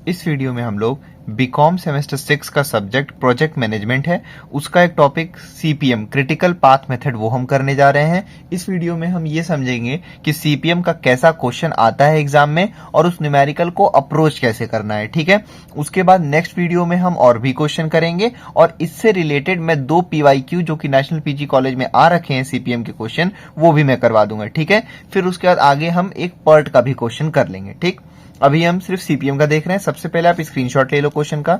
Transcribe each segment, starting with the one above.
इस वीडियो में हम लोग बीकॉम सेमेस्टर 6 का सब्जेक्ट प्रोजेक्ट मैनेजमेंट है, उसका एक topic CPM critical path method वो हम करने जा रहे हैं। इस वीडियो में हम ये समझेंगे कि सीपीएम का कैसा क्वेश्चन आता है एग्जाम में और उस न्यूमेरिकल को अप्रोच कैसे करना है, ठीक है। उसके बाद नेक्स्ट वीडियो में हम और भी क्वेश्चन करेंगे और इससे रिलेटेड मैं 2 पीवाईक्यू जो कि नेशनल पीजी कॉलेज में आ रखे हैं सीपीएम के क्वेश्चन, वो भी मैं करवा दूंगा, ठीक है। फिर उसके बाद आगे हम एक पर्ट का भी क्वेश्चन कर लेंगे, ठीक। अभी हम सिर्फ सीपीएम का देख रहे हैं। सबसे पहले आप स्क्रीनशॉट ले लो क्वेश्चन का।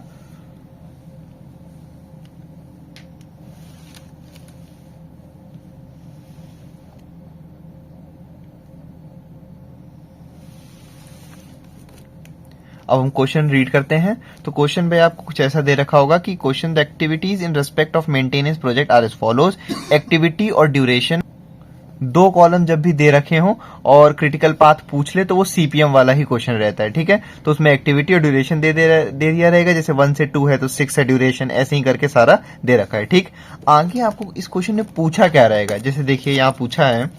अब हम क्वेश्चन रीड करते हैं। तो क्वेश्चन में आपको कुछ ऐसा दे रखा होगा कि question the activities in respect of maintenance project are as follows. Activity और ड्यूरेशन 2 कॉलम जब भी दे रखे हों और क्रिटिकल पाथ पूछ ले तो वो सीपीएम वाला ही क्वेश्चन रहता है, ठीक है। तो उसमें एक्टिविटी और ड्यूरेशन दे दिया रहेगा, जैसे 1 से 2 है तो 6 है ड्यूरेशन, ऐसे ही करके सारा दे रखा है, ठीक। आगे आपको इस क्वेश्चन में पूछा क्या रहेगा, जैसे देखिए यहाँ पूछा है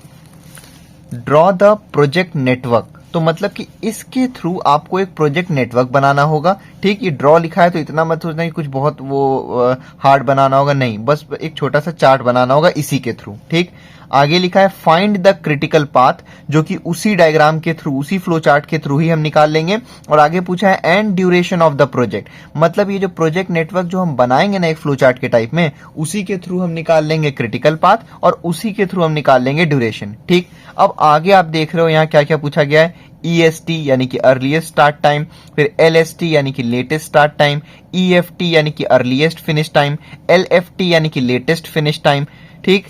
ड्रॉ द प्रोजेक्ट नेटवर्क। तो मतलब कि इसके थ्रू आपको एक प्रोजेक्ट नेटवर्क बनाना होगा, ठीक। ये ड्रॉ लिखा है तो इतना मत सोचना कि कुछ बहुत वो हार्ड बनाना होगा, नहीं, बस एक छोटा सा चार्ट बनाना होगा इसी के थ्रू, ठीक। आगे लिखा है फाइंड द क्रिटिकल पाथ, जो कि उसी डायग्राम के थ्रू, उसी फ्लो चार्ट के थ्रू ही हम निकाल लेंगे। और आगे पूछा है and duration of the project, मतलब ये जो प्रोजेक्ट नेटवर्क जो हम बनाएंगे ना एक फ्लो चार्ट के टाइप में, उसी के थ्रू हम निकाल लेंगे क्रिटिकल पाथ और उसी के थ्रू हम निकाल लेंगे ड्यूरेशन, ठीक। अब आगे आप देख रहे हो यहाँ क्या क्या पूछा गया है। EST यानी कि अर्लीस्ट स्टार्ट टाइम, फिर LST यानी कि लेटेस्ट स्टार्ट टाइम, EFT यानी कि अर्लीस्ट फिनिश टाइम, LFT यानी कि लेटेस्ट फिनिश टाइम, ठीक।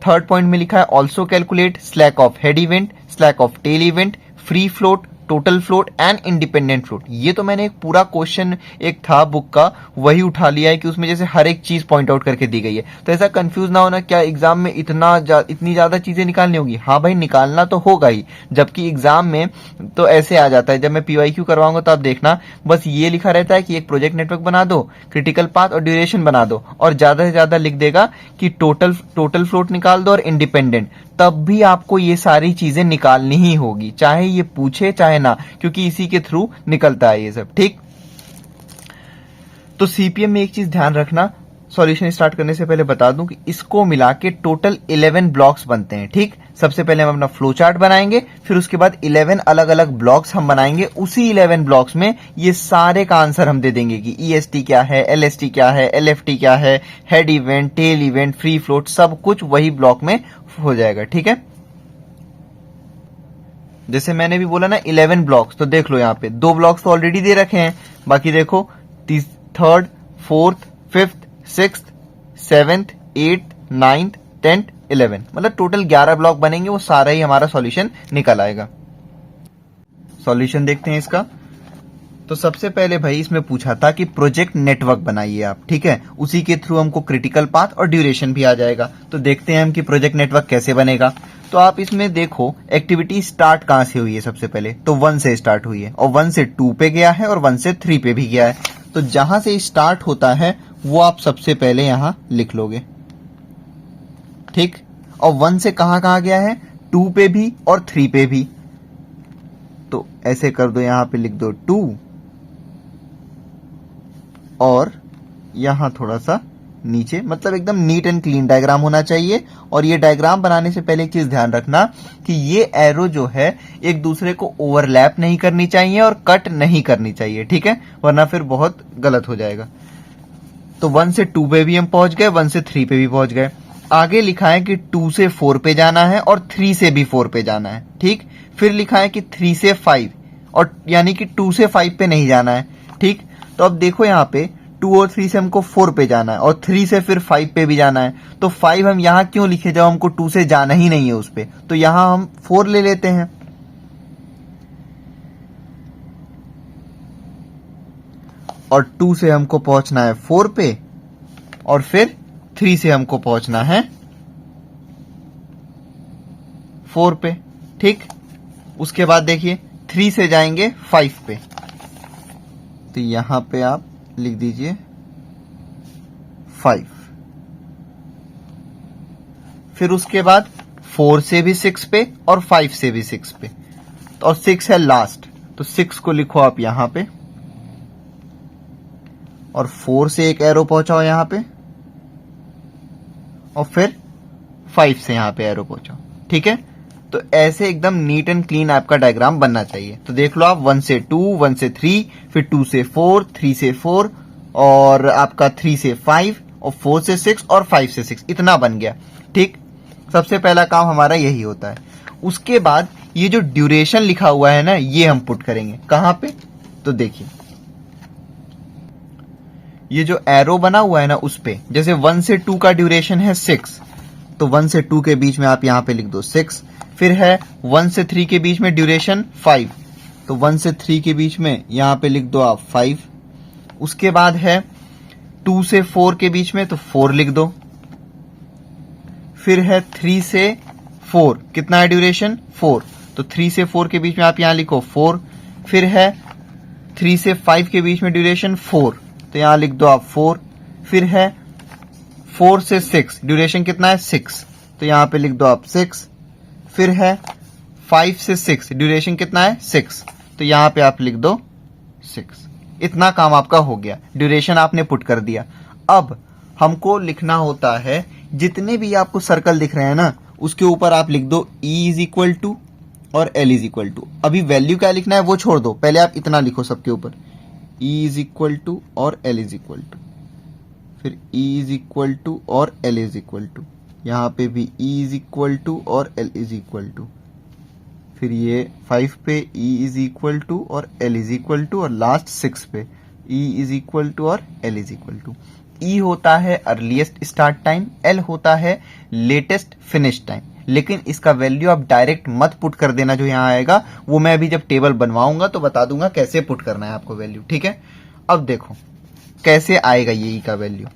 थर्ड पॉइंट में लिखा है also calculate slack of head event, slack of tail event, free float, total float and independent float. ये तो मैंने एक पूरा क्वेश्चन एक था बुक का, वही उठा लिया है कि उसमें जैसे हर एक चीज पॉइंट आउट करके दी गई है। तो ऐसा कंफ्यूज ना होना क्या एग्जाम में इतनी ज्यादा चीजें निकालनी होगी। हाँ भाई, निकालना तो होगा ही, जबकि एग्जाम में तो ऐसे आ जाता है। जब मैं पीवाईक्यू करवाऊंगा तो आप देखना, बस ये लिखा रहता है कि एक प्रोजेक्ट नेटवर्क बना दो, क्रिटिकल पाथ और ड्यूरेशन बना दो, और ज्यादा से ज्यादा लिख देगा कि टोटल फ्लोट निकाल दो और इंडिपेंडेंट। तब भी आपको ये सारी चीजें निकालनी ही होगी, चाहे ये पूछे चाहे ना, क्योंकि इसी के थ्रू निकलता है ये सब, ठीक। तो सीपीएम में एक चीज ध्यान रखना, सॉल्यूशन स्टार्ट करने से पहले बता दूं कि इसको मिला के टोटल 11 ब्लॉक्स बनते हैं, ठीक। सबसे पहले हम अपना फ्लो चार्ट बनाएंगे, फिर उसके बाद 11 अलग अलग ब्लॉक्स हम बनाएंगे। उसी 11 ब्लॉक्स में ये सारे का आंसर हम दे देंगे कि EST क्या है, LST क्या है, LFT क्या है, head event, tail event, free float, सब कुछ वही ब्लॉक में हो जाएगा, ठीक है। जैसे मैंने भी बोला ना 11 ब्लॉक्स, तो देख लो यहाँ पे 2 ब्लॉक्स तो ऑलरेडी दे रखे हैं, बाकी देखो 3rd, 4th, 5th, 6th, 7th, 8th, 9th, 10th, 11, मतलब टोटल 11 ब्लॉक बनेंगे, वो सारा ही हमारा सॉल्यूशन निकल आएगा। सॉल्यूशन देखते हैं इसका। तो सबसे पहले भाई इसमें पूछा था कि प्रोजेक्ट नेटवर्क बनाइए आप, ठीक है। उसी के थ्रू हमको क्रिटिकल पाथ और ड्यूरेशन भी आ जाएगा। तो देखते हैं हम कि प्रोजेक्ट नेटवर्क कैसे बनेगा। तो आप इसमें देखो एक्टिविटी स्टार्ट कहां से हुई है, सबसे पहले तो 1 से स्टार्ट हुई है और 1 से 2 पे गया है और 1 से 3 पे भी गया है। तो जहां से स्टार्ट होता है वो आप सबसे पहले यहां लिख लोगे, ठीक। और 1 से कहां गया है, 2 पे भी और 3 पे भी। तो ऐसे कर दो, यहां पे लिख दो 2 और यहां थोड़ा सा नीचे, मतलब एकदम नीट एंड क्लीन डायग्राम होना चाहिए। और ये डायग्राम बनाने से पहले एक चीज ध्यान रखना कि ये एरो जो है एक दूसरे को ओवरलैप नहीं करनी चाहिए और कट नहीं करनी चाहिए, ठीक है, वरना फिर बहुत गलत हो जाएगा। तो 1 से 2 पे भी हम पहुंच गए, 1 से 3 पे भी पहुंच गए। आगे लिखा है कि 2 से 4 पे जाना है और 3 से भी 4 पे जाना है, ठीक। फिर लिखा है कि 3 से 5, और यानी कि 2 से 5 पे नहीं जाना है, ठीक। तो अब देखो यहाँ पे 2 और 3 से हमको 4 पे जाना है और 3 से फिर 5 पे भी जाना है। तो 5 हम यहां क्यों लिखे जब हमको 2 से जाना ही नहीं है उस पे, तो यहां हम 4 ले लेते हैं। और 2 से हमको पहुंचना है 4 पे और फिर 3 से हमको पहुंचना है 4 पे, ठीक। उसके बाद देखिए 3 से जाएंगे 5 पे, तो यहां पे आप लिख दीजिए 5। फिर उसके बाद 4 से भी 6 पे और 5 से भी 6 पे, और 6 है लास्ट, तो 6 को लिखो आप यहां पे। और 4 से एक एरो पहुंचाओ यहां पे, और फिर 5 से यहां पे एरो पहुंचाओ। ठीक है, तो ऐसे एकदम नीट एंड क्लीन आपका डायग्राम बनना चाहिए। तो देख लो आप 1 से 2, 1 से 3, फिर 2 से 4, 3 से 4, और आपका 3 से 5, और 4 से 6, और 5 से 6, इतना बन गया। ठीक, सबसे पहला काम हमारा यही होता है। उसके बाद ये जो ड्यूरेशन लिखा हुआ है ना, ये हम पुट करेंगे कहां पे, तो देखिए ये जो एरो बना हुआ है ना उस पे, जैसे 1 से 2 का ड्यूरेशन है 6, तो 1 से 2 के बीच में आप यहां पे लिख दो 6। फिर है 1 से 3 के बीच में ड्यूरेशन 5, तो 1 से 3 के बीच में यहां पे लिख दो आप 5। उसके बाद है 2 से 4 के बीच में, तो 4 लिख दो। फिर है 3 से 4, कितना है ड्यूरेशन 4, तो 3 से 4 के बीच में आप यहां लिखो 4। फिर है 3 से 5 के बीच में ड्यूरेशन 4, तो यहां लिख दो आप 4। फिर है 4 से 6, ड्यूरेशन कितना है 6, तो यहां पे लिख दो आप 6। फिर है 5 से 6, ड्यूरेशन कितना है 6, तो यहां पे आप लिख दो 6। इतना काम आपका हो गया, ड्यूरेशन आपने पुट कर दिया। अब हमको लिखना होता है जितने भी आपको सर्कल दिख रहे हैं ना, उसके ऊपर आप लिख दो E इज इक्वल टू और L इज इक्वल टू। अभी वैल्यू क्या लिखना है वो छोड़ दो, पहले आप इतना लिखो सबके ऊपर, E इज इक्वल टू और L इज इक्वल टू, फिर E इज इक्वल टू और L इज इक्वल टू, यहां पे भी E इज इक्वल टू और L इज इक्वल टू, फिर ये 5 पे E इज इक्वल टू और L इज इक्वल टू, और लास्ट 6 पे E इज इक्वल टू और L is equal to. E होता है अर्लीस्ट स्टार्ट टाइम, L होता है लेटेस्ट फिनिश टाइम। लेकिन इसका वैल्यू आप डायरेक्ट मत पुट कर देना, जो यहां आएगा वो मैं अभी जब टेबल बनवाऊंगा तो बता दूंगा कैसे पुट करना है आपको वैल्यू। ठीक है, अब देखो कैसे आएगा ये E का वैल्यू।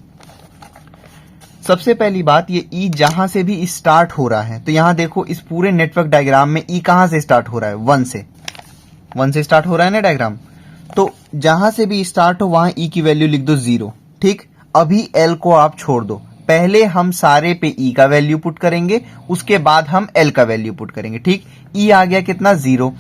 सबसे पहली बात, ये E जहां से भी स्टार्ट हो रहा है, तो यहां देखो इस पूरे नेटवर्क डायग्राम में E कहां से स्टार्ट हो रहा है, 1 से स्टार्ट हो रहा है ना डायग्राम। तो जहां से भी स्टार्ट हो वहां E की वैल्यू लिख दो 0। ठीक, अभी L को आप छोड़ दो, पहले हम सारे पे E का वैल्यू पुट करेंगे, उसके बाद हम L का वैल्यू पुट करेंगे। ठीक, E आ गया कितना 0।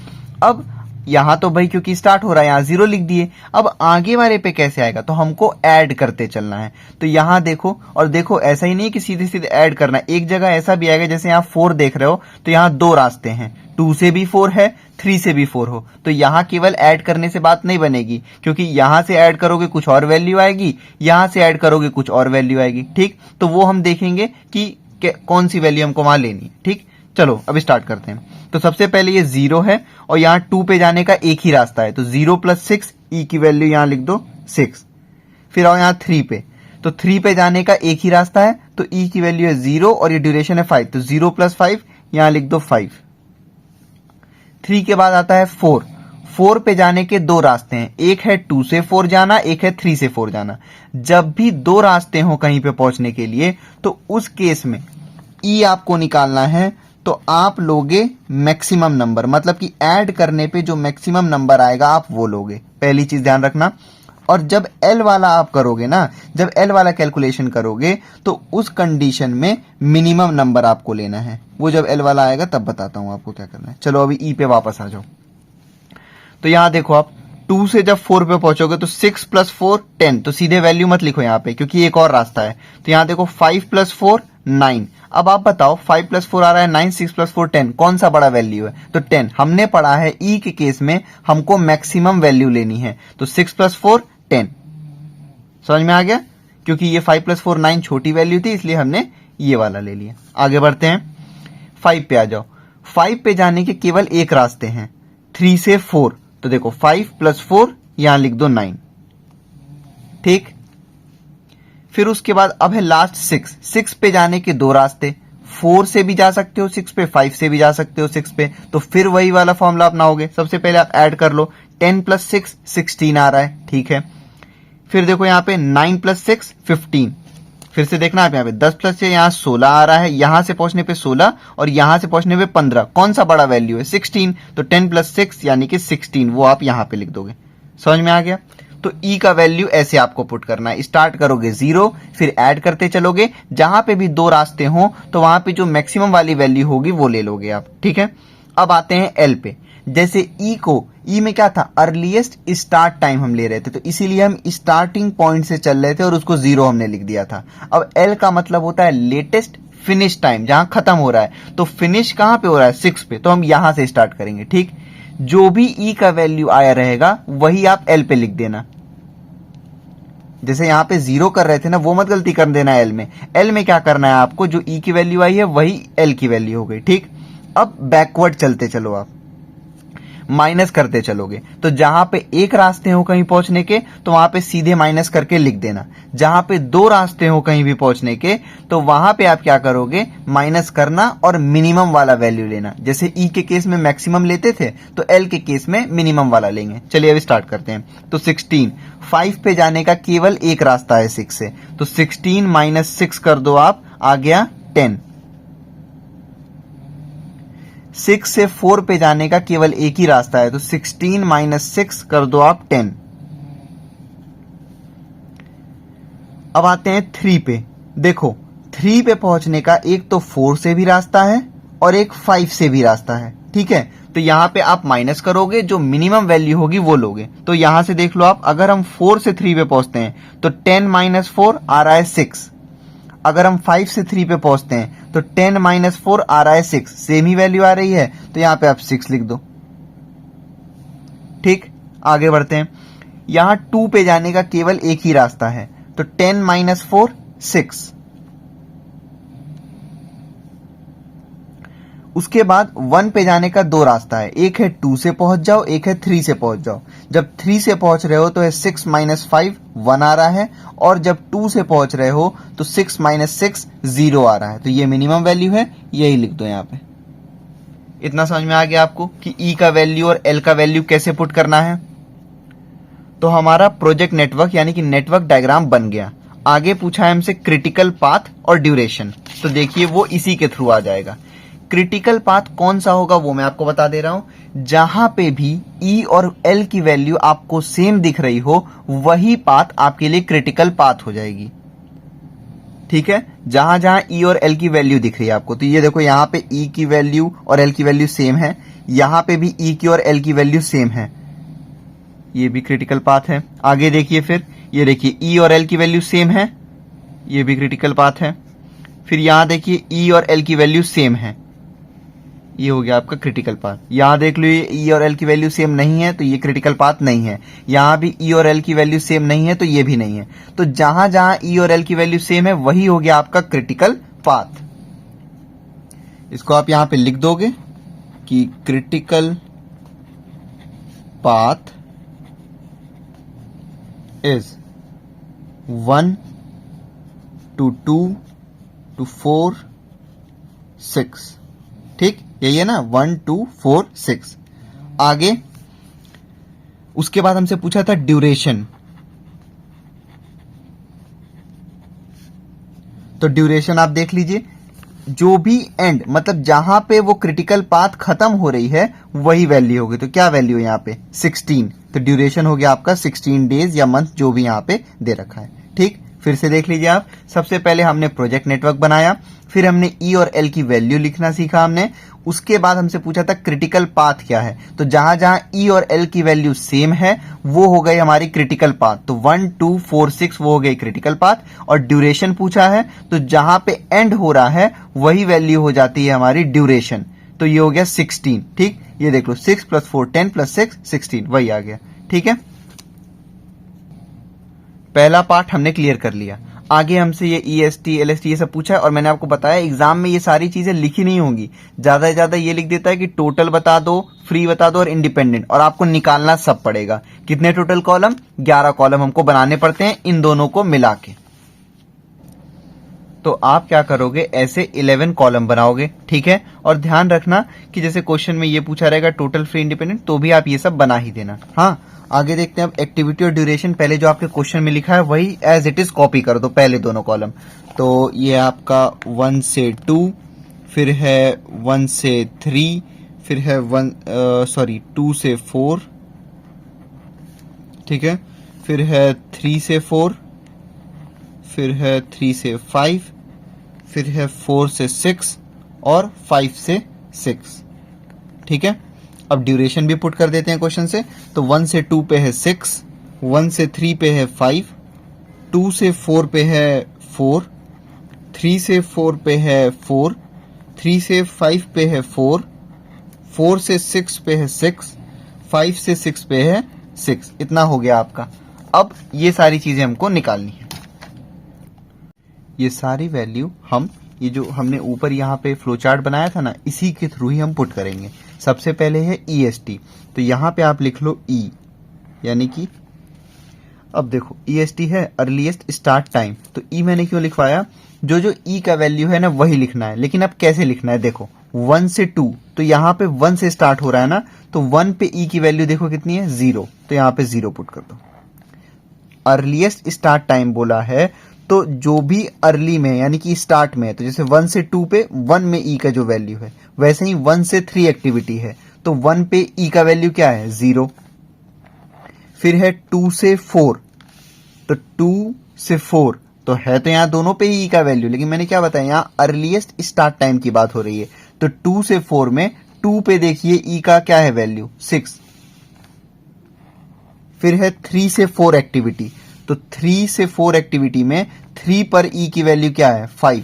अब यहां तो भाई क्योंकि स्टार्ट हो रहा है यहां 0 लिख दिए। अब आगे वाले पे कैसे आएगा, तो हमको ऐड करते चलना है। तो यहां देखो, और देखो ऐसा ही नहीं कि सीधे सीधे ऐड करना है, एक जगह ऐसा भी आएगा जैसे यहां 4 देख रहे हो, तो यहां 2 रास्ते हैं, 2 से भी 4 है, 3 से भी 4 हो, तो यहां केवल ऐड करने से बात नहीं बनेगी, क्योंकि यहां से ऐड करोगे कुछ और वैल्यू आएगी, यहां से ऐड करोगे कुछ और वैल्यू आएगी। ठीक, तो वो हम देखेंगे कि कौन सी वैल्यू हमको वहां लेनी है। ठीक, चलो अभी स्टार्ट करते हैं। तो सबसे पहले ये 0 है, और यहां 2 पे जाने का एक ही रास्ता है, तो 0 + 6, E की वैल्यू यहां लिख दो 6। फिर आओ यहां 3 पे, तो 3 पे जाने का एक ही रास्ता है, तो E की वैल्यू है 0 और ये ड्यूरेशन है 5, तो 0 + 5 यहां लिख दो 5। 3 के बाद आता है 4, 4 पे जाने के 2 रास्ते हैं, एक है 2 से 4 जाना, एक है 3 से 4 जाना। जब भी 2 रास्ते हो कहीं पे पहुंचने के लिए, तो उस केस में E आपको निकालना है, तो आप लोगे मैक्सिमम नंबर, मतलब कि ऐड करने पे जो मैक्सिमम नंबर आएगा आप वो लोगे, पहली चीज ध्यान रखना। और जब L वाला आप करोगे ना, जब L वाला कैलकुलेशन करोगे, तो उस कंडीशन में मिनिमम नंबर आपको लेना है। वो जब L वाला आएगा तब बताता हूं आपको क्या करना है। चलो अभी E पे वापस आ जाओ। तो यहां देखो आप 2 से जब 4 पे पहुंचोगे तो 6 + 4 10, तो सीधे वैल्यू मत लिखो यहां पे, क्योंकि एक और रास्ता है। तो यहां देखो 5 + 4 9। अब आप बताओ 5 + 4 आ रहा है 9, 6 + 4 10, कौन सा बड़ा वैल्यू है, तो 10। हमने पढ़ा है E के केस में हमको मैक्सिमम वैल्यू लेनी है, तो 6 + 4 10। समझ में आ गया, क्योंकि ये 5 + 4 9 छोटी वैल्यू थी, इसलिए हमने ये वाला ले लिया। आगे बढ़ते हैं, 5 पे आ जाओ। 5 पे जाने के केवल एक रास्ते हैं, 3 से 4, तो देखो 5 + 4 यहां लिख दो 9। ठीक, फिर उसके बाद अब है लास्ट 6, 6 पे जाने के 2 रास्ते, 4 से भी जा सकते हो 6 पे, 5 से भी जा सकते हो 6 पे, तो फिर वही वाला फॉर्मूला अपनाओगे। सबसे पहले आप ऐड कर लो, 10 + 6 16 आ रहा है। ठीक है, फिर देखो यहाँ पे 9 + 6 15, फिर से देखना आप यहाँ पे 10 + 6 यहाँ 16 आ रहा है, यहां से पहुंचने पे 16 और यहां से पहुंचने पे 15, कौन सा बड़ा वैल्यू है 16, तो 10 + 6 यानी कि 16, वो आप यहां पे लिख दोगे। समझ में आ गया। तो E का वैल्यू ऐसे आपको पुट करना है, स्टार्ट करोगे 0, फिर ऐड करते चलोगे, जहां पे भी 2 रास्ते हो तो वहां पे जो मैक्सिमम वाली वैल्यू होगी वो ले लोगे आप। ठीक है, अब आते हैं L पे। जैसे ई में क्या था, अर्लीस्ट स्टार्ट टाइम हम ले रहे थे, तो इसीलिए हम स्टार्टिंग पॉइंट से चल रहे थे और उसको 0 हमने लिख दिया था। अब एल का मतलब होता है लेटेस्ट फिनिश टाइम, जहां खत्म हो रहा है, तो फिनिश कहां पे हो रहा है, 6 पे, तो हम यहां से स्टार्ट करेंगे। ठीक, जो भी ई का वैल्यू आया रहेगा वही आप एल पे लिख देना। जैसे यहां पे 0 कर रहे थे ना, वो मत गलती कर देना एल में। एल में क्या करना है आपको, जो ई की वैल्यू आई है वही एल की वैल्यू हो गई। ठीक, अब बैकवर्ड चलते चलो, आप माइनस करते चलोगे, तो जहां पे एक रास्ते हो कहीं पहुंचने के, तो वहां पे सीधे माइनस करके लिख देना। जहां पे 2 रास्ते हो कहीं भी पहुंचने के, तो वहां पे आप क्या करोगे, माइनस करना और मिनिमम वाला वैल्यू लेना। जैसे ई के केस में मैक्सिमम लेते थे, तो एल के केस में मिनिमम वाला लेंगे। चलिए अब स्टार्ट करते हैं। तो 16, 5 पे जाने का केवल एक रास्ता है 6 से, तो 16 माइनस 6 कर दो आप, आ गया 10। 6 से 4 पे जाने का केवल एक ही रास्ता है, तो 16 माइनस 6 कर दो आप 10। अब आते हैं 3 पे। देखो 3 पे पहुंचने का एक तो 4 से भी रास्ता है और एक 5 से भी रास्ता है। ठीक है, तो यहां पे आप माइनस करोगे, जो मिनिमम वैल्यू होगी वो लोगे। तो यहां से देख लो आप, अगर हम 4 से 3 पे पहुंचते हैं तो 10 माइनस 4 आ रहा है 6। अगर हम 5 से 3 पे पहुंचते हैं तो 10 माइनस 4 आ रहा है 6, सेम ही वैल्यू आ रही है, तो यहां पे आप 6 लिख दो। ठीक, आगे बढ़ते हैं। यहां 2 पे जाने का केवल एक ही रास्ता है, तो 10 माइनस 4 6। उसके बाद 1 पे जाने का 2 रास्ता है, एक है 2 से पहुंच जाओ, एक है 3 से पहुंच जाओ। जब 3 से पहुंच रहे हो तो है 6 माइनस 5 1 आ रहा है, और जब 2 से पहुंच रहे हो तो 6 माइनस 6 0 आ रहा है, तो ये मिनिमम वैल्यू है, यही लिख दो यहां पे। इतना समझ में आ गया आपको कि ई का वैल्यू और एल का वैल्यू कैसे पुट करना है। तो हमारा प्रोजेक्ट नेटवर्क यानी कि नेटवर्क डायग्राम बन गया। आगे पूछा है हमसे क्रिटिकल पाथ और ड्यूरेशन, तो देखिए वो इसी के थ्रू आ जाएगा। क्रिटिकल पाथ कौन सा होगा वो मैं आपको बता दे रहा हूं। जहां पे भी ई और एल की वैल्यू आपको सेम दिख रही हो, वही पाथ आपके लिए क्रिटिकल पाथ हो जाएगी। ठीक है, जहां जहां ई और एल की वैल्यू दिख रही है आपको, तो ये देखो यहां पे ई की वैल्यू और एल की वैल्यू सेम है, यहां पे भी ई की और एल की वैल्यू सेम है, ये भी क्रिटिकल पाथ है। आगे देखिए फिर, ये देखिए ई और एल की वैल्यू सेम है, ये भी क्रिटिकल पाथ है। फिर यहां देखिए ई और एल की वैल्यू सेम है, ये हो गया आपका क्रिटिकल पाथ। यहां देख लो ये ई और एल की वैल्यू सेम नहीं है, तो ये क्रिटिकल पाथ नहीं है। यहां भी ई और एल की वैल्यू सेम नहीं है, तो ये भी नहीं है। तो जहां जहां ई और एल की वैल्यू सेम है वही हो गया आपका क्रिटिकल पाथ। इसको आप यहां पे लिख दोगे कि critical path is 1 to 2 to 4 6। ठीक, यही है ना, 1 2 4 6। आगे उसके बाद हमसे पूछा था ड्यूरेशन, तो ड्यूरेशन आप देख लीजिए, जो भी एंड मतलब जहां पे वो क्रिटिकल पाथ खत्म हो रही है वही वैल्यू होगी। तो क्या वैल्यू है यहाँ पे 16, तो ड्यूरेशन हो गया आपका 16 डेज या मंथ, जो भी यहाँ पे दे रखा है। ठीक, फिर से देख लीजिए आप, सबसे पहले हमने प्रोजेक्ट नेटवर्क बनाया, फिर हमने ई और एल की वैल्यू लिखना सीखा हमने। उसके बाद हमसे पूछा था क्रिटिकल पाथ क्या है, तो जहां जहां ई और एल की वैल्यू सेम है वो हो गई हमारी क्रिटिकल पाथ, तो 1 2 4 6 वो हो गई क्रिटिकल पाथ। और ड्यूरेशन पूछा है, तो जहां पे एंड हो रहा है वही वैल्यू हो जाती है हमारी ड्यूरेशन, तो ये हो गया 16। ठीक, ये देख लो 6 + 4 10 + 6 16, वही आ गया। ठीक है, पहला पार्ट हमने क्लियर कर लिया। आगे हमसे ये EST LST ये सब पूछा है, और मैंने आपको बताया एग्जाम में ये सारी चीजें लिखी नहीं होंगी, ज्यादा से ज्यादा ये लिख देता है कि टोटल बता दो, फ्री बता दो और इंडिपेंडेंट, और आपको निकालना सब पड़ेगा। कितने टोटल कॉलम, 11 कॉलम हमको बनाने पड़ते हैं इन दोनों को मिला के। तो आप क्या करोगे, ऐसे 11 कॉलम बनाओगे। ठीक है, और ध्यान रखना कि जैसे क्वेश्चन में ये पूछा रहेगा टोटल, फ्री, इंडिपेंडेंट, तो भी आप ये सब बना ही देना। हाँ, आगे देखते हैं अब एक्टिविटी और ड्यूरेशन। पहले जो आपके क्वेश्चन में लिखा है वही एज इट इज कॉपी कर दो, पहले दोनों कॉलम। तो ये आपका 1 से 2, फिर है 1 से 3, फिर है 2 से 4, ठीक है, फिर है 3 से 4, फिर है 3 से 5, फिर है 4 से 6 और 5 से 6। ठीक है, अब ड्यूरेशन भी पुट कर देते हैं क्वेश्चन से। तो 1 से 2 पे है 6, 1 से 3 पे है 5, 2 से 4 पे है 4, 3 से 4 पे है 4, 3 से 5 पे है 4, 4 से 6 पे है 6, 5 से 6 पे है 6। इतना हो गया आपका। अब ये सारी चीजें हमको निकालनी है। ये सारी वैल्यू हम ये जो हमने ऊपर यहाँ पे फ्लो चार्ट बनाया था ना, इसी के थ्रू ही हम पुट करेंगे। सबसे पहले है EST, तो यहाँ पे आप लिख लो E, यानी कि अब देखो EST है अर्लीस्ट स्टार्ट टाइम, तो E मैंने क्यों लिखवाया, जो E का वैल्यू है ना वही लिखना है। लेकिन अब कैसे लिखना है, देखो 1 से 2, तो यहाँ पे 1 से स्टार्ट हो रहा है ना, तो 1 पे E की वैल्यू देखो कितनी है 0, तो यहाँ पे 0 पुट कर दो। अर्लीस्ट स्टार्ट टाइम बोला है, तो जो भी अर्ली में यानी कि स्टार्ट में है, तो जैसे 1 से 2 पे 1 में E का जो वैल्यू है, वैसे ही 1 से 3 एक्टिविटी है, तो 1 पे E का वैल्यू क्या है 0। फिर है 2 से 4, तो 2 से 4 तो है, तो यहाँ दोनों पे ही E का वैल्यू, लेकिन मैंने क्या बताया यहाँ अर्लीस्ट स्टार्ट टाइम की बात हो रही है। तो 2 से 4 में 2 पे देखिए E का क्या है वैल्यू 6। फिर है 3 से 4 एक्टिविटी, तो 3 से 4 एक्टिविटी में 3 पर E की वैल्यू क्या है 5।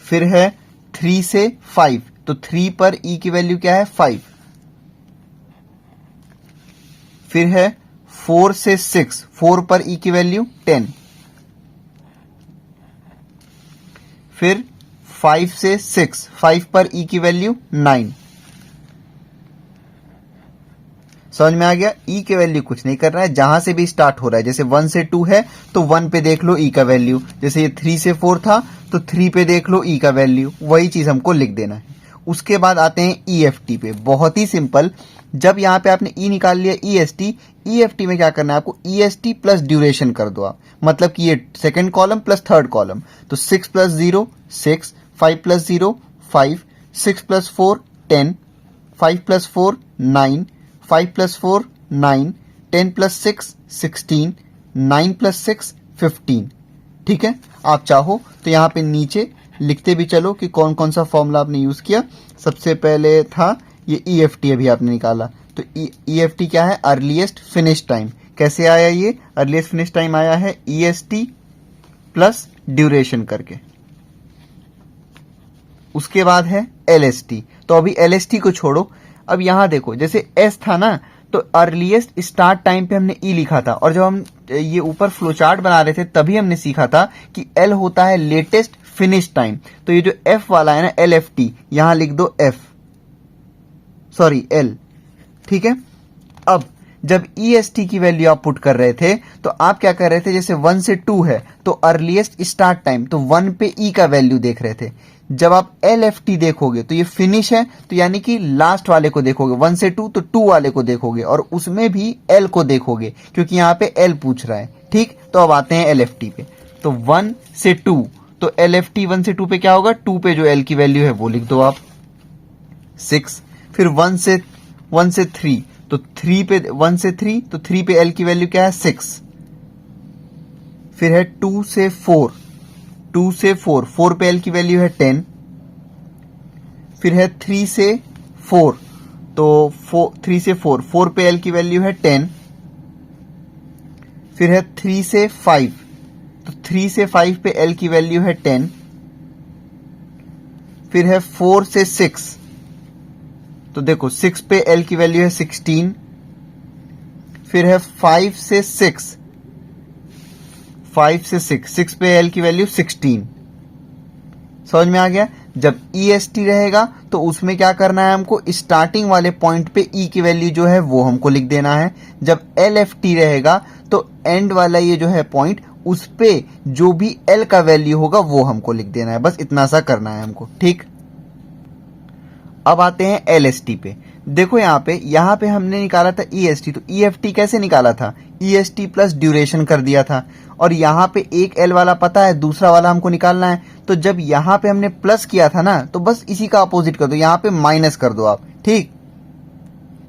फिर है 3 से 5, तो 3 पर E की वैल्यू क्या है 5। फिर है 4 से 6, 4 पर E की वैल्यू 10। फिर 5 से 6, 5 पर E की वैल्यू 9। समझ में आ गया। E के वैल्यू कुछ नहीं कर रहा है, जहां से भी स्टार्ट हो रहा है, जैसे 1 से 2 है तो 1 पे देख लो E का वैल्यू, जैसे ये 3 से 4 था तो 3 पे देख लो E का वैल्यू, वही चीज हमको लिख देना है। उसके बाद आते हैं EFT पे, बहुत ही सिंपल। जब यहाँ पे आपने E निकाल लिया EST, EFT में क्या करना है आपको, EST प्लस ड्यूरेशन कर दो आप, मतलब कि ये second column plus third column, तो 6 plus 0 6, 5 plus 0 5, 6 plus 4 10, 5 plus 4 9, 5 plus 4 9, 10 plus 6 16, 9 plus 6 15। ठीक है, आप चाहो तो यहाँ पे नीचे लिखते भी चलो कि कौन कौन सा फॉर्मूला आपने यूज किया। सबसे पहले था ये EFT अभी आपने निकाला, तो EFT क्या है, अर्लीस्ट फिनिश टाइम। कैसे आया ये अर्लीस्ट फिनिश टाइम, आया है EST प्लस ड्यूरेशन करके। उसके बाद है LST, तो अभी LST को छोड़ो, अब यहां देखो जैसे S था ना, तो अर्लीस्ट स्टार्ट टाइम पे हमने E लिखा था, और जब हम ये ऊपर फ्लो चार्ट बना रहे थे तभी हमने सीखा था कि L होता है लेटेस्ट फिनिश टाइम। तो ये जो F वाला है ना LFT, यहां लिख दो L। ठीक है, अब जब EST की वैल्यू आप पुट कर रहे थे तो आप क्या कर रहे थे, जैसे 1 से 2 है तो अर्लीस्ट स्टार्ट टाइम, तो 1 पे E का वैल्यू देख रहे थे। जब आप LFT देखोगे तो ये फिनिश है, तो यानी कि लास्ट वाले को देखोगे, 1 से 2 तो 2 वाले को देखोगे, और उसमें भी L को देखोगे क्योंकि यहाँ पे L पूछ रहा है। ठीक, तो अब आते हैं LFT पे, तो 1 से 2, तो LFT 1 से 2 पे क्या होगा, 2 पे जो L की वैल्यू है वो लिख दो आप 6। फिर 1 से 3, तो 3 पे 1 से 3, तो 3 पे L की वैल्यू क्या है 6। फिर है 2 से 4, 4 पे L की वैल्यू है 10। फिर है 3 से 4, तो 3 से 4, 4 पे L की वैल्यू है 10। फिर है 3 से 5, तो 3 से 5 पे L की वैल्यू है 10। फिर है 4 से 6, तो देखो 6 पे L की वैल्यू है 16। फिर है 5 से 6, 6 पे L की वैल्यू 16। समझ में आ गया। जब EST रहेगा तो उसमें क्या करना है हमको, स्टार्टिंग वाले पॉइंट पे E की वैल्यू जो है वो हमको लिख देना है। जब LFT रहेगा तो एंड वाला ये जो है पॉइंट, उस पे जो भी L का वैल्यू होगा वो हमको लिख देना है, बस इतना सा करना है हमको। ठीक, अब आते हैं LST पे। देखो यहाँ पे हमने निकाला था EST, तो EFT कैसे निकाला था, EST प्लस ड्यूरेशन कर दिया था, और यहाँ पे एक L वाला पता है, दूसरा वाला हमको निकालना है। तो जब यहाँ पे हमने प्लस किया था ना, तो बस इसी का अपोजिट कर दो, यहाँ पे माइनस कर दो आप। ठीक,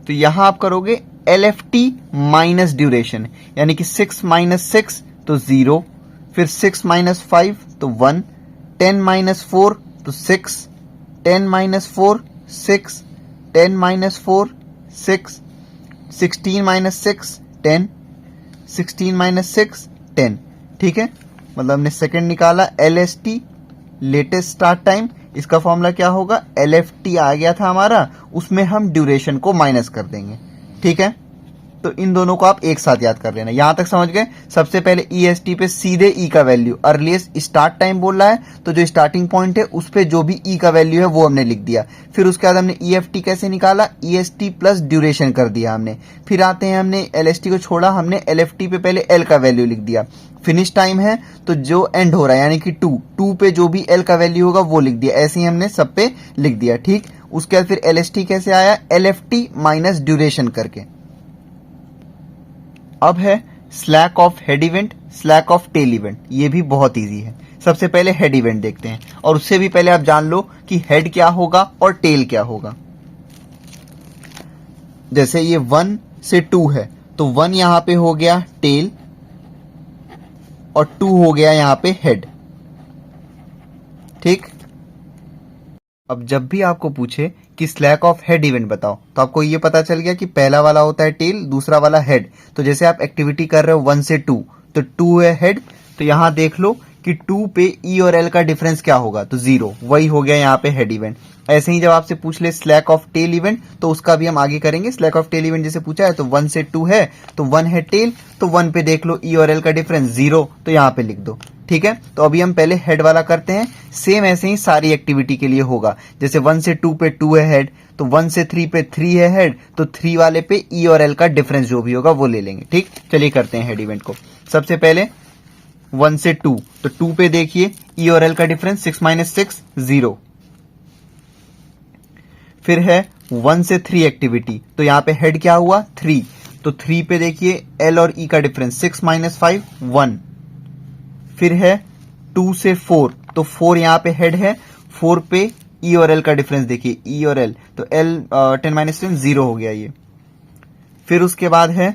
तो यहाँ आप करोगे LFT माइनस ड्यूरेशन, यानी कि 6 माइनस 6 तो 0, फिर 6 माइनस 5 तो 1, 10 माइनस 4 तो 6, 10 माइनस 4 6, 10 माइनस 4 6, 16 माइनस 6 10, 16 माइनस 6 10। ठीक है, मतलब हमने सेकंड निकाला। LST लेटेस्ट स्टार्ट टाइम, इसका फॉर्मूला क्या होगा, LFT आ गया था हमारा, उसमें हम ड्यूरेशन को माइनस कर देंगे। ठीक है, तो इन दोनों को आप एक साथ याद कर लेना। यहां तक समझ गए। सबसे पहले EST पे सीधे E का वैल्यू, अर्लीस्ट स्टार्ट टाइम बोल रहा है तो जो स्टार्टिंग पॉइंट है उस पे जो भी E का वैल्यू है वो हमने लिख दिया। फिर उसके बाद हमने EFT कैसे निकाला, EST प्लस ड्यूरेशन कर दिया हमने। फिर आते हैं, हमने LST को छोड़ा, हमने LFT पे पहले L का वैल्यू लिख दिया। फिनिश टाइम है तो जो एंड हो रहा है यानी कि 2 पे जो भी L का वैल्यू होगा वो लिख दिया। ऐसे ही हमने सब पे लिख दिया। ठीक, उसके बाद फिर LST कैसे आया, LFT माइनस ड्यूरेशन करके। अब है slack of head event, slack of tail event. ये भी बहुत इजी है। सबसे पहले हेड इवेंट देखते हैं, और उससे भी पहले आप जान लो कि हेड क्या होगा और टेल क्या होगा। जैसे ये 1 से 2 है तो 1 यहां पे हो गया टेल और 2 हो गया यहां पे हेड। ठीक, अब जब भी आपको पूछे कि स्लैक ऑफ हेड इवेंट बताओ तो आपको ये पता चल गया कि पहला वाला होता है टेल, दूसरा वाला हेड। तो जैसे आप एक्टिविटी कर रहे हो 1 से 2 तो 2 है हेड, तो यहां देख लो कि 2 पे E और L का डिफरेंस क्या होगा, तो 0, वही हो गया यहाँ पे हेड इवेंट। ऐसे ही जब आपसे पूछ ले स्लैक ऑफ टेल इवेंट तो उसका भी हम आगे करेंगे। स्लैक ऑफ टेल इवेंट जैसे पूछा है तो 1 से 2 है तो 1 है टेल, तो 1 पे देख लो E और L का डिफरेंस 0, तो यहाँ पे लिख दो। ठीक है, तो अभी हम पहले हेड वाला करते हैं। सेम ऐसे ही सारी एक्टिविटी के लिए होगा। जैसे 1 से 2 पे 2 है हेड, तो 1 से 3 पे 3 है हेड, तो 3 वाले पे E और L का डिफरेंस जो भी होगा वो ले लेंगे। ठीक, चलिए करते हैं हेड इवेंट को। सबसे पहले 1 से 2, तो 2 पे देखिए E और L का डिफरेंस 6 माइनस 6 0। फिर है 1 से 3 एक्टिविटी, तो यहां पे हेड क्या हुआ 3, तो 3 पे देखिए L और E का डिफरेंस 6 माइनस 5 1। फिर है 2 से 4, तो 4 यहां पे हेड है, 4 पे E और L का डिफरेंस देखिए E और L, तो L 10 माइनस 10 0 हो गया ये। फिर उसके बाद है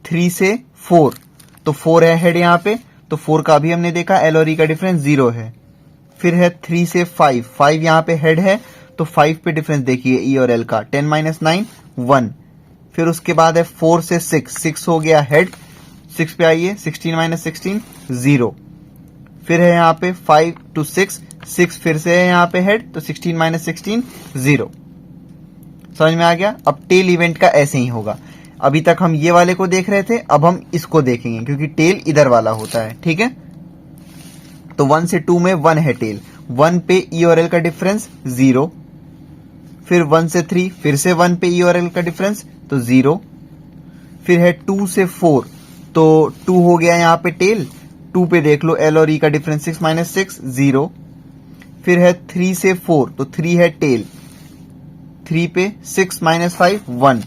3 से 4, तो 4 है हेड यहां पे, तो 4 का भी हमने देखा L और E का डिफरेंस 0 है। फिर है 3 से 5, 5 यहां पे हेड है, तो 5 पे डिफरेंस देखिए E और L का 10 माइनस 9 1। फिर उसके बाद है 4 से 6, 6 हो गया हेड, 6 पे आइए 16 माइनस 16 0। फिर है यहाँ पे 5 to 6, 6 फिर से है यहाँ पे हेड, तो 16 माइनस 16 0। समझ में आ गया। अब टेल इवेंट का ऐसे ही होगा। अभी तक हम ये वाले को देख रहे थे, अब हम इसको देखेंगे क्योंकि टेल इधर वाला होता है। ठीक है, तो 1 से 2 में 1 है टेल, 1 पे E और L का डिफरेंस 0। फिर 1 से 3 फिर से 1 पे E और L का डिफरेंस तो 0। फिर है 2 से 4, तो 2 हो गया यहाँ पे टेल, 2 पे देख लो L और E का डिफरेंस 6 माइनस 6 0। फिर है 3 से 4, तो 3 है टेल, 3 पे 6 माइनस 5 1।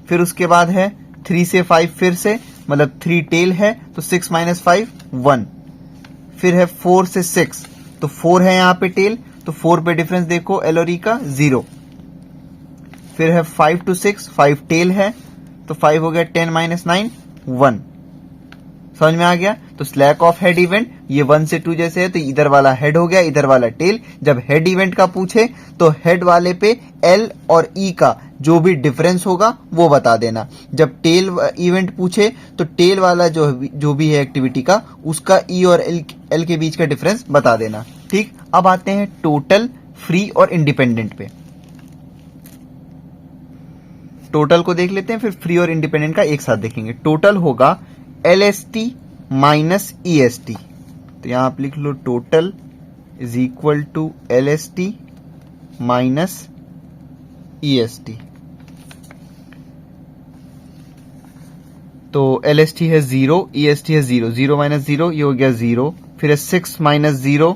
फिर उसके बाद है 3 से 5 फिर से, मतलब 3 टेल है तो 6 माइनस 5 1। फिर है 4 से 6, तो 4 है यहाँ पे टेल, तो 4 पे डिफरेंस देखो L और E का 0। फिर है 5 to 6, 5 टेल है, तो 5 हो गया 10 माइनस 9 1। समझ में आ गया। तो स्लैक ऑफ हेड इवेंट ये 1 से 2 जैसे है, तो इधर वाला हेड हो गया, इधर वाला टेल। जब हेड इवेंट का पूछे तो हेड वाले पे L और E का जो भी डिफरेंस होगा वो बता देना। जब टेल इवेंट पूछे तो टेल वाला जो भी है एक्टिविटी का, उसका E और L के बीच का डिफरेंस बता देना। ठीक, अब आते हैं टोटल, फ्री और इंडिपेंडेंट पे। टोटल को देख लेते हैं, फिर फ्री और इंडिपेंडेंट का एक साथ देखेंगे। टोटल होगा LST माइनस EST, तो यहां आप लिख लो total is equal to LST minus EST। तो LST है 0, EST है 0, 0 माइनस 0 ये हो गया 0। फिर है 6 माइनस 0,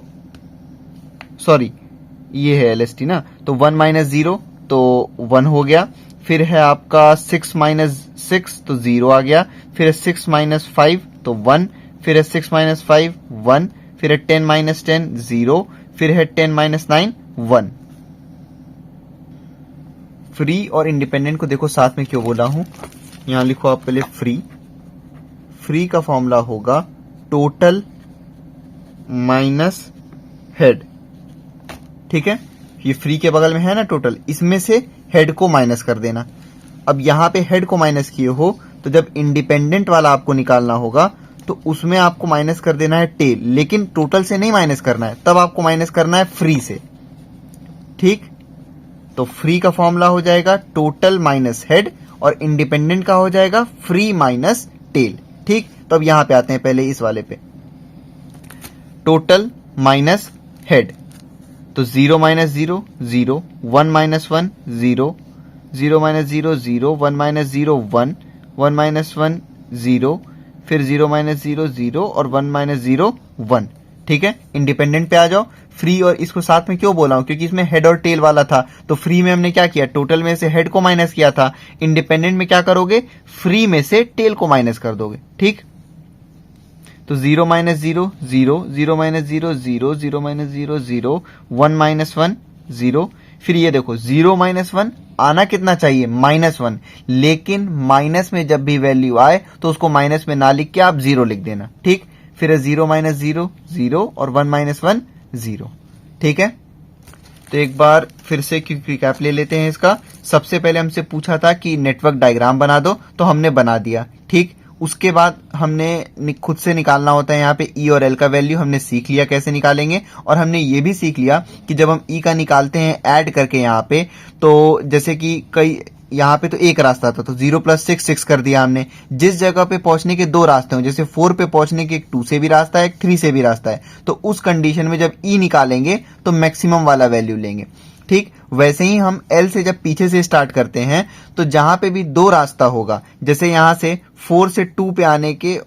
सॉरी ये है LST ना, तो 1 माइनस 0 तो 1 हो गया। फिर है आपका 6 माइनस 6 तो 0 आ गया। फिर है 6 माइनस 5 तो 1। फिर है 6 माइनस 5 1। फिर है 10 माइनस 10 0। फिर है 10 माइनस 9 1। फ्री और इंडिपेंडेंट को देखो साथ में क्यों बोला हूं, यहां लिखो आप पहले फ्री। फ्री का फॉर्मूला होगा टोटल माइनस हेड। ठीक है, ये फ्री के बगल में है ना टोटल, इसमें से हेड को माइनस कर देना। अब यहाँ पे हेड को माइनस किए हो तो जब इंडिपेंडेंट वाला आपको निकालना होगा तो उसमें आपको माइनस कर देना है टेल, लेकिन टोटल से नहीं माइनस करना है, तब आपको माइनस करना है फ्री से। ठीक, तो फ्री का फॉर्मूला हो जाएगा टोटल माइनस हेड और इंडिपेंडेंट का हो जाएगा फ्री माइनस टेल। ठीक, तो अब यहां पे आते हैं पहले इस वाले पे, टोटल माइनस हेड, तो 0 minus 0 0, 1 minus 1 0, 0 minus 0 0, 1 minus 0 1, 1 minus 1 0, फिर 0 माइनस 0 0 और 1 माइनस 0 1। ठीक है, इंडिपेंडेंट पे आ जाओ। फ्री और इसको साथ में क्यों बोला हूं, क्योंकि इसमें हेड और टेल वाला था, तो फ्री में हमने क्या किया, टोटल में से हेड को माइनस किया था। इंडिपेंडेंट में क्या करोगे, फ्री में से टेल को माइनस कर दोगे। ठीक, तो 0 माइनस 0 0, 0 माइनस 0 0, 0 माइनस 0 0, 1 माइनस 1 0, फिर ये देखो 0 माइनस 1 आना कितना चाहिए, -1, लेकिन माइनस में जब भी वैल्यू आए तो उसको माइनस में ना लिख के आप 0 लिख देना। ठीक, फिर 0 माइनस 0 0 और 1 माइनस 1 0। ठीक है, तो एक बार फिर से क्विक रिकैप ले लेते हैं इसका। सबसे पहले हमसे पूछा था कि नेटवर्क डायग्राम बना दो, तो हमने बना दिया। ठीक, उसके बाद हमने खुद से निकालना होता है यहाँ पे ई और एल का वैल्यू, हमने सीख लिया कैसे निकालेंगे। और हमने ये भी सीख लिया कि जब हम ई का निकालते हैं ऐड करके यहाँ पे, तो जैसे कि कई यहाँ पे तो एक रास्ता था, तो 0 + 6 6 कर दिया हमने। जिस जगह पे पहुंचने के दो रास्ते हो, जैसे 4 पे पहुंचने के एक 2 से भी रास्ता है, एक 3 से भी रास्ता है, तो उस कंडीशन में जब ई निकालेंगे तो मैक्सिमम वाला वैल्यू लेंगे। ठीक, वैसे ही हम एल से जब पीछे से स्टार्ट करते हैं तो जहां पे भी दो रास्ता होगा, जैसे यहां से 4 से 2 पे आने के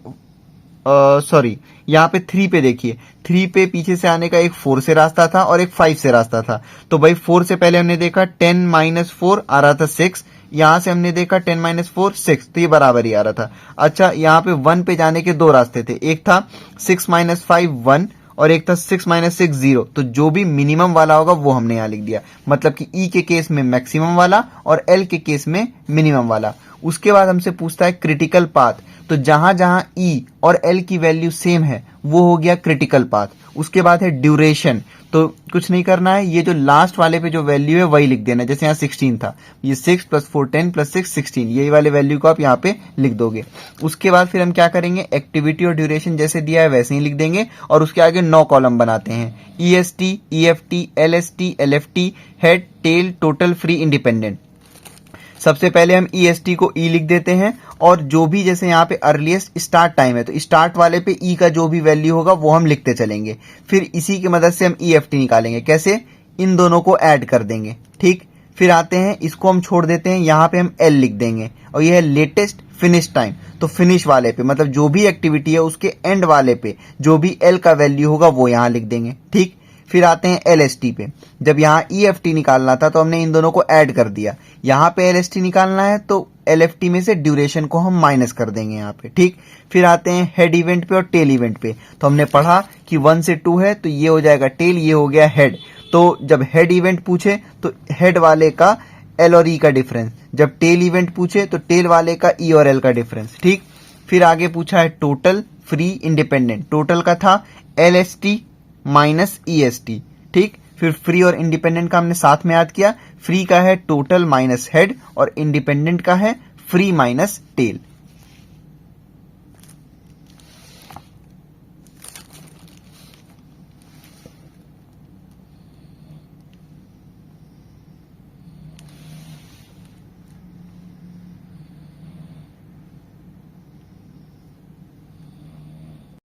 सॉरी यहाँ पे 3 पे देखिए, 3 पे पीछे से आने का एक 4 से रास्ता था और एक 5 से रास्ता था। तो भाई 4 से पहले हमने देखा 10 - 4 आ रहा था 6, यहां से हमने देखा 10 - 4 6, तो ये बराबर ही आ रहा था। अच्छा, यहाँ पे 1 पे जाने के दो रास्ते थे, एक था 6 - 5 1 और एक था 6 - 6 0, तो जो भी मिनिमम वाला होगा वो हमने यहाँ लिख दिया, मतलब कि ई के केस में मैक्सिमम वाला और एल के केस में मिनिमम वाला। उसके बाद हमसे पूछता है क्रिटिकल पाथ, तो जहां जहां ई और एल की वैल्यू सेम है वो हो गया क्रिटिकल पाथ। उसके बाद है ड्यूरेशन, तो कुछ नहीं करना है, ये जो लास्ट वाले पे जो वैल्यू है वही लिख देना। जैसे यहाँ 16 था, ये 6 + 4 10 + 6 16, यही वाले वैल्यू को आप यहाँ पे लिख दोगे। उसके बाद फिर हम क्या करेंगे, एक्टिविटी और ड्यूरेशन जैसे दिया है वैसे ही लिख देंगे और उसके आगे 9 कॉलम बनाते हैं, EST EFT LST LFT, head tail total free independent. सबसे पहले हम EST को E लिख देते हैं और जो भी जैसे यहाँ पे अर्लीस्ट स्टार्ट टाइम है तो स्टार्ट वाले पे E का जो भी वैल्यू होगा वो हम लिखते चलेंगे। फिर इसी की मदद से हम EFT निकालेंगे, कैसे, इन दोनों को ऐड कर देंगे। ठीक, फिर आते हैं, इसको हम छोड़ देते हैं, यहाँ पे हम L लिख देंगे और यह है लेटेस्ट फिनिश टाइम, तो फिनिश वाले पे मतलब जो भी एक्टिविटी है उसके एंड वाले पे जो भी L का वैल्यू होगा वो यहाँ लिख देंगे। ठीक, फिर आते हैं LST पे, जब यहाँ EFT निकालना था तो हमने इन दोनों को ऐड कर दिया, यहाँ पे LST निकालना है तो LFT में से ड्यूरेशन को हम माइनस कर देंगे यहाँ पे। ठीक, फिर आते हैं हेड इवेंट पे और टेल इवेंट पे, तो हमने पढ़ा कि 1 से 2 है तो ये हो जाएगा टेल, ये हो गया हेड। तो जब हेड इवेंट पूछे तो हेड वाले का L और E का डिफरेंस, जब टेल इवेंट पूछे तो टेल वाले का E और L का डिफरेंस। ठीक, फिर आगे पूछा है टोटल फ्री इंडिपेंडेंट, टोटल का था LST - EST। ठीक, फिर फ्री और इंडिपेंडेंट का हमने साथ में याद किया, फ्री का है टोटल माइनस हेड और इंडिपेंडेंट का है फ्री माइनस टेल।